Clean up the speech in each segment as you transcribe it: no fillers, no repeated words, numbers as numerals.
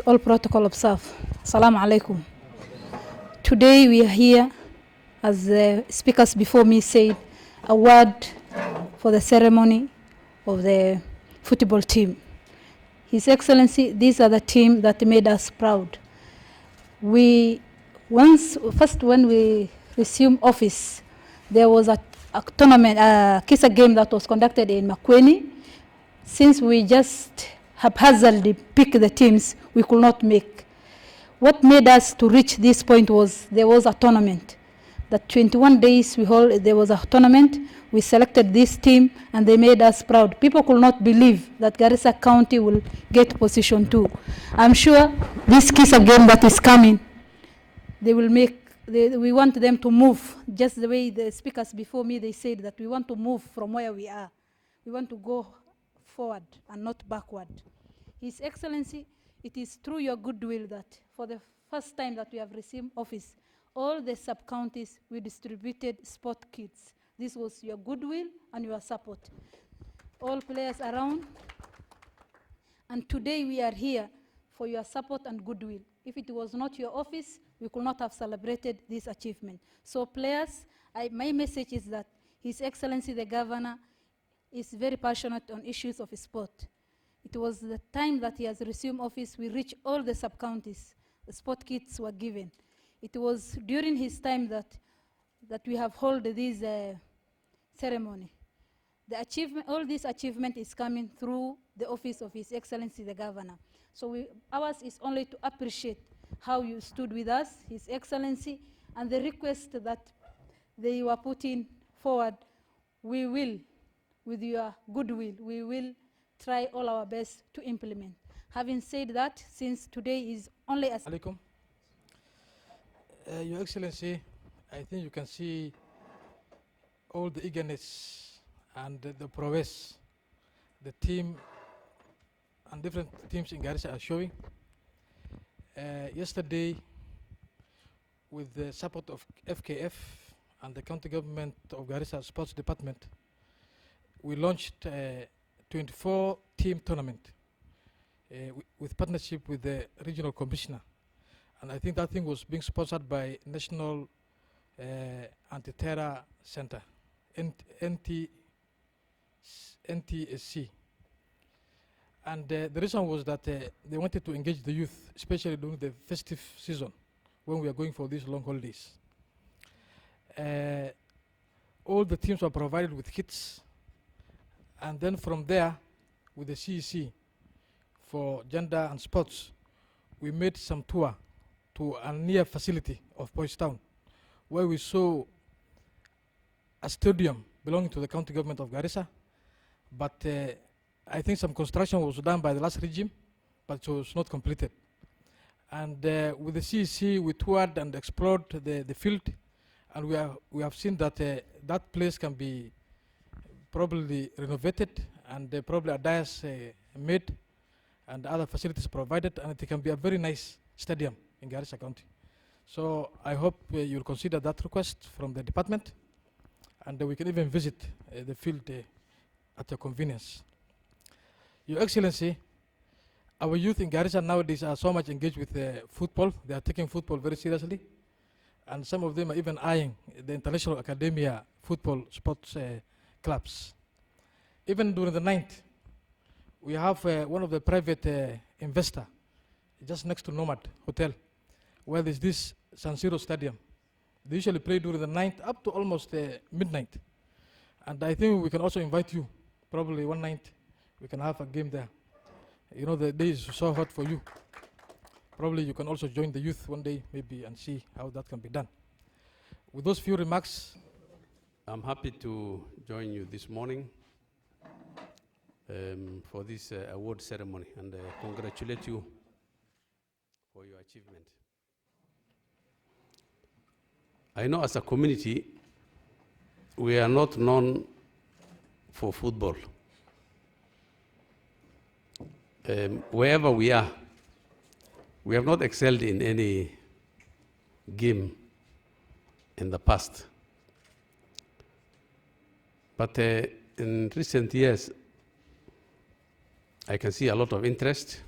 All protocol observed. Assalamu alaikum. Today we are here, as the speakers before me said, a word for the ceremony of the football team. His Excellency, these are the team that made us proud. First when we resumed office, there was a tournament, a Kisa game that was conducted in Makueni. Since we just haphazardly picked the teams, we could not make. What made us to reach this point was there was a tournament. The 21 days there was a tournament. We selected this team and they made us proud. People could not believe that Garissa County will get position 2. I'm sure this Kisa game that is coming, we want them to move, just the way the speakers before me, they said that we want to move from where we are. We want to go forward and not backward. His Excellency, it is through your goodwill that for the first time that we have received office, all the sub-counties, we distributed sport kits. This was your goodwill and your support. All players around. And today we are here for your support and goodwill. If it was not your office, we could not have celebrated this achievement. So players, my message is that His Excellency the Governor is very passionate on issues of sport. It was the time that he has resumed office, we reached all the sub-counties. The sport kits were given. It was during his time that we have held this ceremony. All this achievement is coming through the office of His Excellency the Governor. So ours is only to appreciate how you stood with us, His Excellency, and the request that they were putting forward. We will, with your goodwill, we will try all our best to implement. Having said that, since today is only as... Alaikum. Your Excellency, I think you can see all the eagerness and the prowess the team and different teams in Garissa are showing. Yesterday, with the support of FKF and the county government of Garissa Sports Department, we launched a 24-team tournament with partnership with the regional commissioner. And I think that thing was being sponsored by National Anti-Terror Center, NTSC. And the reason was that they wanted to engage the youth, especially during the festive season, when we are going for these long holidays. All the teams were provided with kits, and then from there, with the CEC for gender and sports, we made some tour to a near facility of Boys Town, where we saw a stadium belonging to the county government of Garissa, but I think some construction was done by the last regime, but it was not completed. And with the CEC, we toured and explored the field, and we have seen that that place can be probably renovated, and probably a dais made, and other facilities provided, and it can be a very nice stadium in Garissa County. So I hope you'll consider that request from the department, and we can even visit the field at your convenience. Your Excellency, our youth in Garissa nowadays are so much engaged with football. They are taking football very seriously, and some of them are even eyeing the international academia football sports clubs. Even during the night, we have one of the private investor just next to Nomad Hotel, where there's this San Siro Stadium. They usually play during the night up to almost midnight. And I think we can also invite you, probably one night, we can have a game there. You know, the day is so hot for you. Probably you can also join the youth one day, maybe, and see how that can be done. With those few remarks, I'm happy to join you this morning for this award ceremony, and congratulate you for your achievement. I know as a community, we are not known for football. Wherever we are, we have not excelled in any game in the past. But in recent years, I can see a lot of interest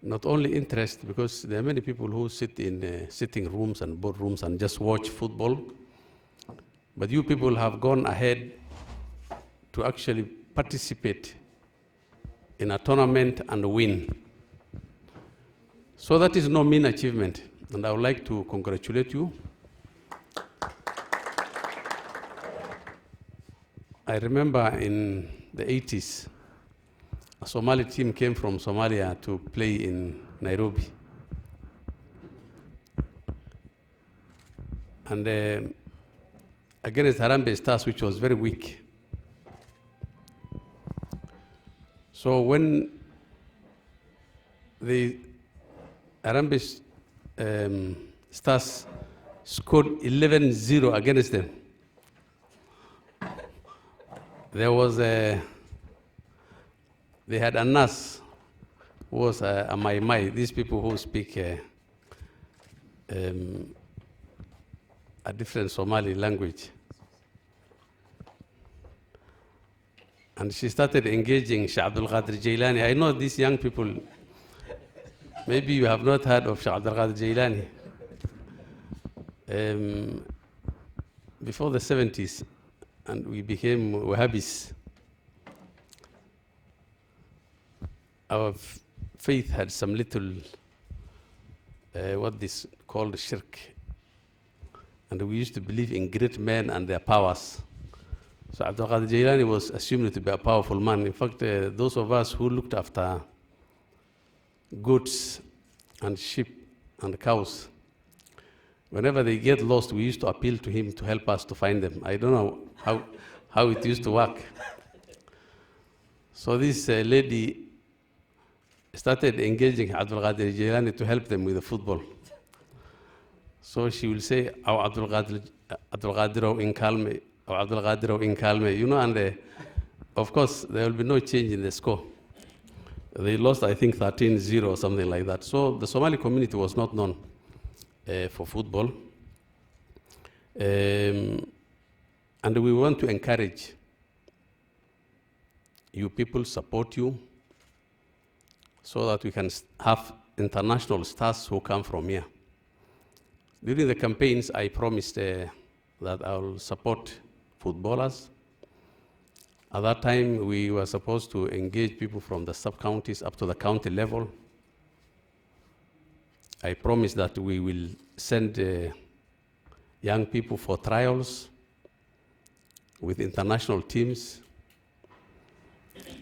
not only interest, because there are many people who sit in sitting rooms and boardrooms and just watch football, but you people have gone ahead to actually participate in a tournament and win. So that is no mean achievement, and I would like to congratulate you. I remember in the 80s, a Somali team came from Somalia to play in Nairobi. And against Harambee Stars, which was very weak. So when the Harambee Stars scored 11-0 against them, there was they had a nurse who was a Mai, these people who speak a different Somali language. And she started engaging Sheikh Abdul Qadir Jailani. I know these young people, maybe you have not heard of Sheikh Abdul Qadir Jailani. Before the 70s, and we became Wahhabis. Our faith had some little, what this called shirk. And we used to believe in great men and their powers. So Abdul Qadir Jailani was assumed to be a powerful man. In fact, those of us who looked after goats and sheep and cows, whenever they get lost, we used to appeal to him to help us to find them. I don't know how it used to work. So this lady started engaging Abdul Qadir Jailani to help them with the football. So she will say, "Oh, Abdul Qadir in Kalme, oh, Abdul Qadir in Kalme," you know, and of course there will be no change in the score. They lost, I think, 13-0 or something like that. So the Somali community was not known for football. And we want to encourage you people, support you, so that we can have international stars who come from here. During the campaigns, I promised that I will support footballers. At that time, we were supposed to engage people from the sub-counties up to the county level. I promised that we will send young people for trials with international teams.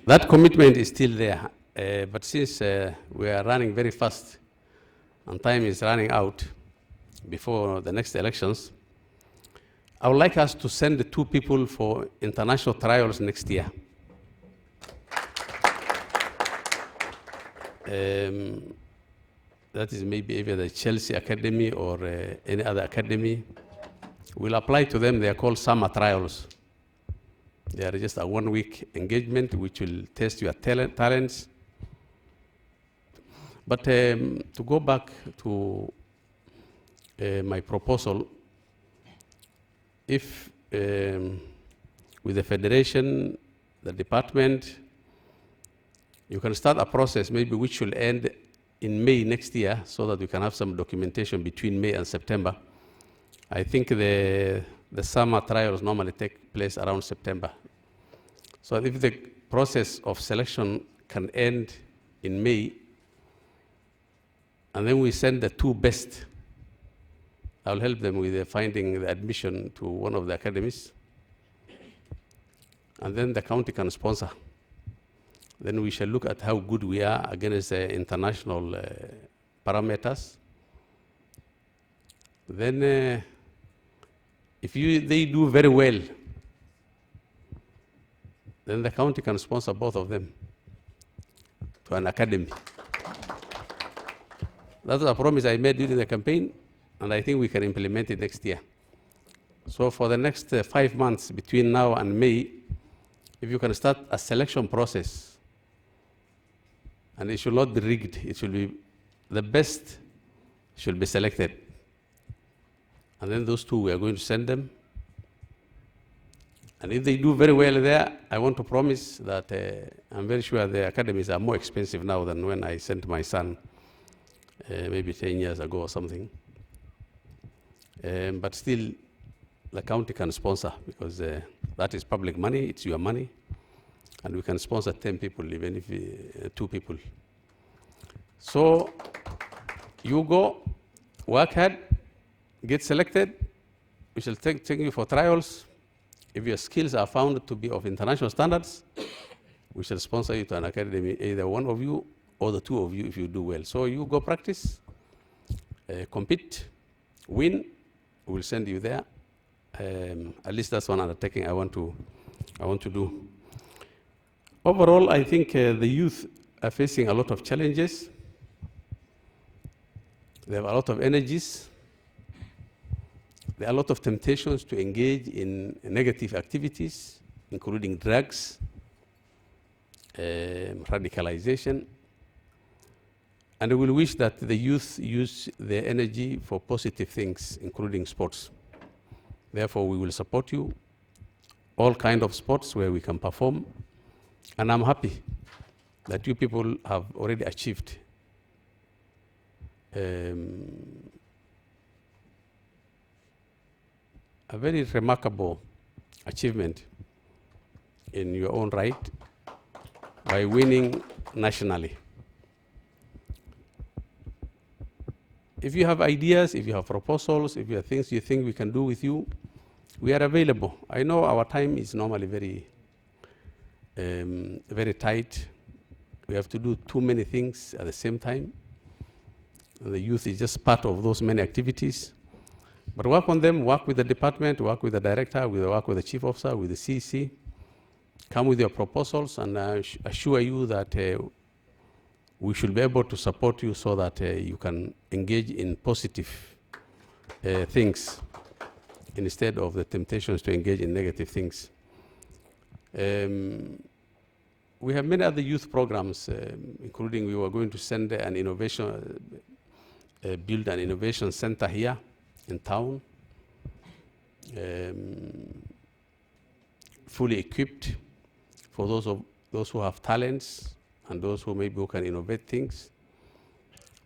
That commitment is still there, but since we are running very fast and time is running out before the next elections, I would like us to send the 2 people for international trials next year. That is maybe either the Chelsea Academy or any other academy. We'll apply to them. They are called summer trials. They are just a 1-week engagement which will test your talents. But to go back to my proposal, if with the federation, the department, you can start a process maybe which will end in May next year, so that we can have some documentation between May and September. I think the summer trials normally take place around September. So if the process of selection can end in May, and then we send the 2 best, I'll help them with finding the admission to one of the academies, and then the county can sponsor. Then we shall look at how good we are against the international parameters. Then if they do very well, then the county can sponsor both of them to an academy. That's a promise I made during the campaign, and I think we can implement it next year. So for the next 5 months between now and May, if you can start a selection process, and it should not be rigged, it should be the best should be selected. And then those 2, we are going to send them. And if they do very well there, I want to promise that I'm very sure the academies are more expensive now than when I sent my son maybe 10 years ago or something. But still, the county can sponsor because that is public money, it's your money, and we can sponsor 10 people, even if 2 people. So you go, work hard, get selected, we shall take you for trials. If your skills are found to be of international standards, we shall sponsor you to an academy, either one of you or the 2 of you if you do well. So you go practice, compete, win, we'll send you there. At least that's one undertaking I want to do. Overall, I think the youth are facing a lot of challenges. They have a lot of energies. There are a lot of temptations to engage in negative activities, including drugs, radicalization. And we will wish that the youth use their energy for positive things, including sports. Therefore, we will support you, all kinds of sports where we can perform. And I'm happy that you people have already achieved a very remarkable achievement in your own right by winning nationally. If you have ideas, if you have proposals, if you have things you think we can do with you, we are available. I know our time is normally very tight. We have to do too many things at the same time. The youth is just part of those many activities. But work on them, work with the department, work with the director, work with the chief officer, with the CEC. Come with your proposals, and I assure you that we should be able to support you so that you can engage in positive things instead of the temptations to engage in negative things. We have many other youth programs, including we were going to send an innovation, build an innovation center here in town, fully equipped for those who have talents and those who maybe can innovate things.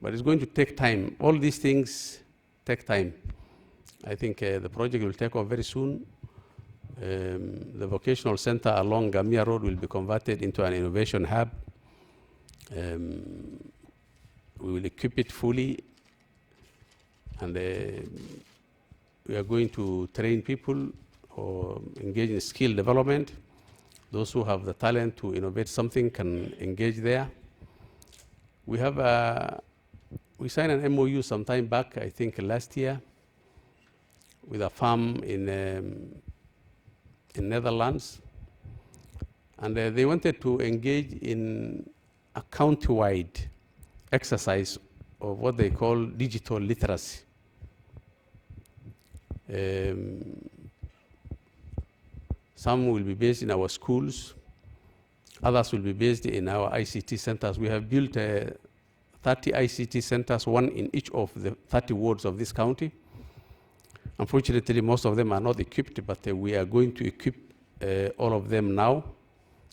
But it's going to take time. All these things take time. I think the project will take off very soon. The vocational center along Gamia Road will be converted into an innovation hub. We will equip it fully, and we are going to train people or engage in skill development. Those who have the talent to innovate something can engage there. We signed an MOU some time back, I think last year, with a farm in Netherlands, and they wanted to engage in a county-wide exercise of what they call digital literacy. Some will be based in our schools, others will be based in our ICT centers. We have built 30 ICT centers, one in each of the 30 wards of this county. Unfortunately, most of them are not equipped, but we are going to equip all of them now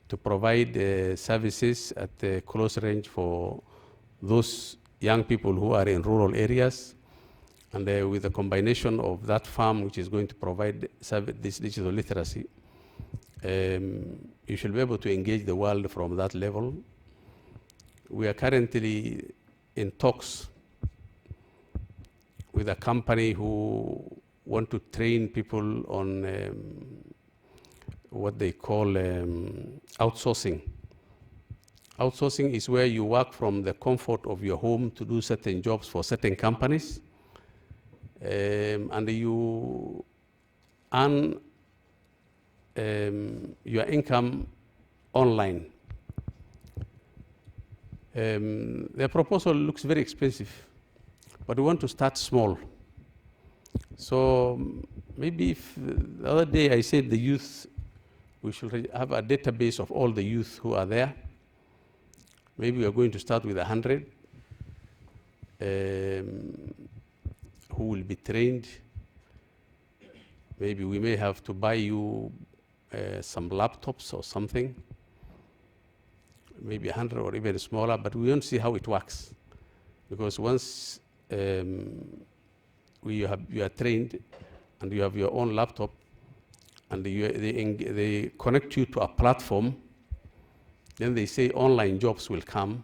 to provide services at close range for those young people who are in rural areas. And with a combination of that farm, which is going to provide this digital literacy, you should be able to engage the world from that level. We are currently in talks with a company who want to train people on what they call outsourcing. Outsourcing is where you work from the comfort of your home to do certain jobs for certain companies, and you earn your income online. The proposal looks very expensive, but we want to start small. So maybe if the other day I said the youth, we should have a database of all the youth who are there. Maybe we are going to start with 100 who will be trained. Maybe we may have to buy you some laptops or something, maybe 100 or even smaller, but we won't see how it works. because once you are trained and you have your own laptop, and they connect you to a platform, then they say online jobs will come,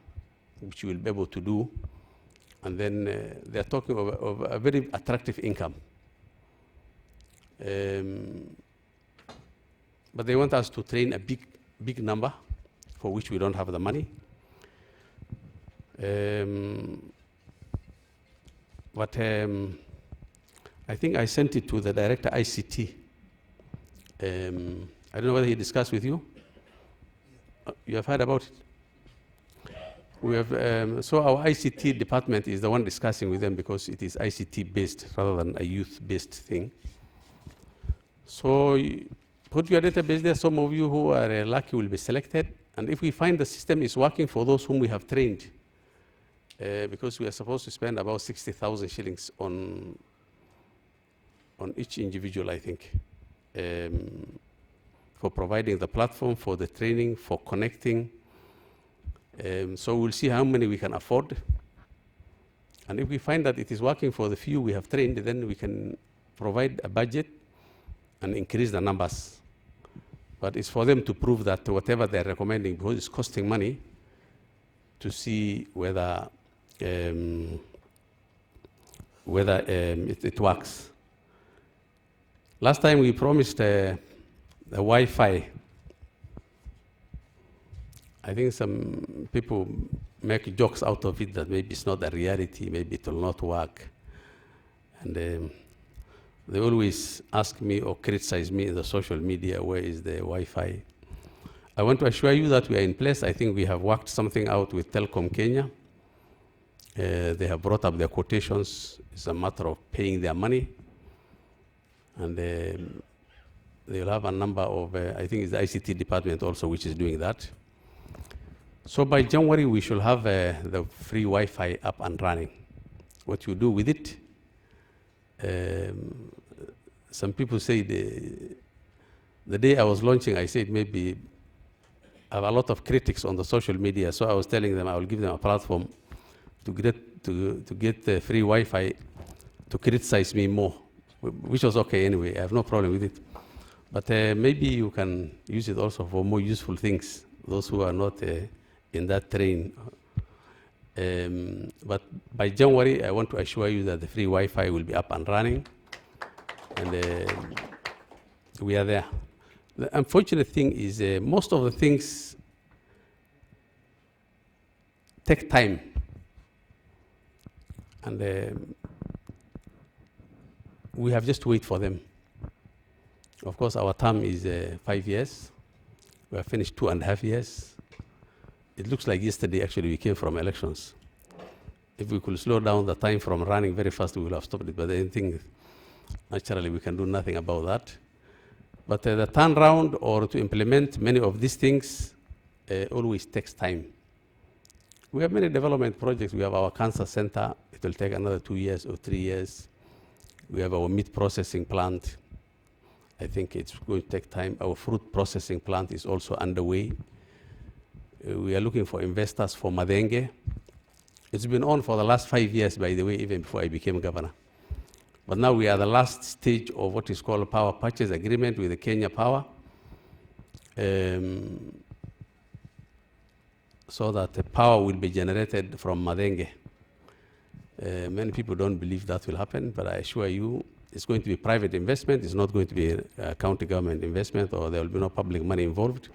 which you will be able to do, and then they're talking of a very attractive income. But they want us to train a big number, for which we don't have the money. But I think I sent it to the director ICT. I don't know whether he discussed with you. You have heard about it? We have, so our ICT department is the one discussing with them, because it is ICT based rather than a youth based thing. So put your database there. Some of you who are lucky will be selected. And if we find the system is working for those whom we have trained, because we are supposed to spend about 60,000 shillings on each individual, I think, for providing the platform, for the training, for connecting. So we'll see how many we can afford. And if we find that it is working for the few we have trained, then we can provide a budget and increase the numbers. But it's for them to prove that whatever they're recommending, because it's costing money, to see whether it works. Last time we promised a Wi-Fi. I think some people make jokes out of it that maybe it's not a reality, maybe it will not work. And they always ask me or criticize me in the social media, where is the Wi-Fi? I want to assure you that we are in place. I think we have worked something out with Telkom Kenya. They have brought up their quotations. It's a matter of paying their money. And they will have a number of, I think it's the ICT department also which is doing that. So by January, we should have the free Wi-Fi up and running. What you do with it, some people say the day I was launching, I said maybe I have a lot of critics on the social media, so I was telling them I will give them a platform to get the free Wi-Fi to criticize me more, which was okay anyway. I have no problem with it. But maybe you can use it also for more useful things, those who are not in that train. But by January, I want to assure you that the free Wi-Fi will be up and running, and we are there. The unfortunate thing is most of the things take time, and we have just to wait for them. Of course, our term is 5 years. We have finished 2.5 years. It looks like yesterday, actually, we came from elections. If we could slow down the time from running very fast, we will have stopped it. But I think, naturally, we can do nothing about that. But the turnaround or to implement many of these things always takes time. We have many development projects. We have our cancer center. It will take another 2 years or 3 years. We have our meat processing plant. I think it's going to take time. Our fruit processing plant is also underway. We are looking for investors for Madenge. It's been on for the last 5 years, by the way, even before I became governor. But now we are the last stage of what is called a power purchase agreement with the Kenya Power, so that the power will be generated from Madenge. Many people don't believe that will happen, but I assure you it's going to be private investment. It's not going to be a county government investment, or there will be no public money involved.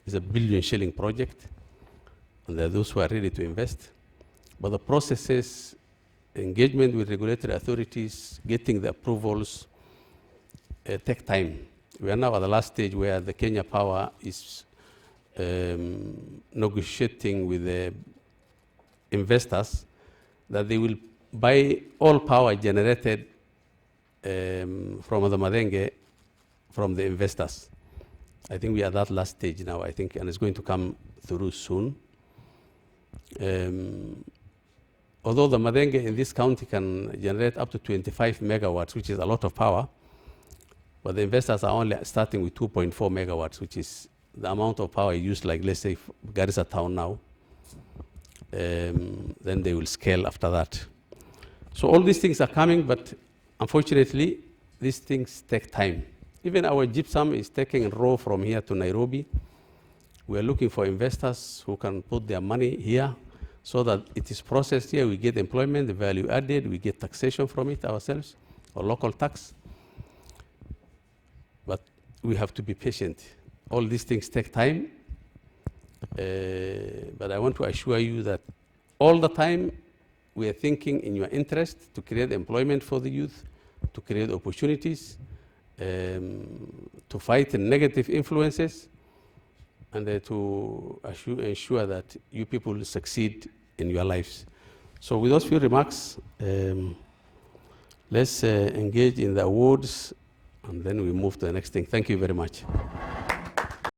It's a billion-shilling project, and there are those who are ready to invest. But the processes, engagement with regulatory authorities, getting the approvals, take time. We are now at the last stage where the Kenya Power is negotiating with the investors that they will buy all power generated from the Madenge from the investors. I think we are at that last stage now, I think, and it's going to come through soon. Although the Madenge in this county can generate up to 25 megawatts, which is a lot of power, but the investors are only starting with 2.4 megawatts, which is the amount of power used, like, let's say, Garissa town now. then they will scale after that. So all these things are coming, but unfortunately, these things take time. Even our gypsum is taking raw from here to Nairobi. We are looking for investors who can put their money here so that it is processed here. We get employment, the value added, we get taxation from it ourselves, or local tax. But we have to be patient. All these things take time. But I want to assure you that all the time we are thinking in your interest to create employment for the youth, to create opportunities, to fight negative influences, and to ensure that you people succeed in your lives. So with those few remarks, let's engage in the awards, and then we move to the next thing. Thank you very much.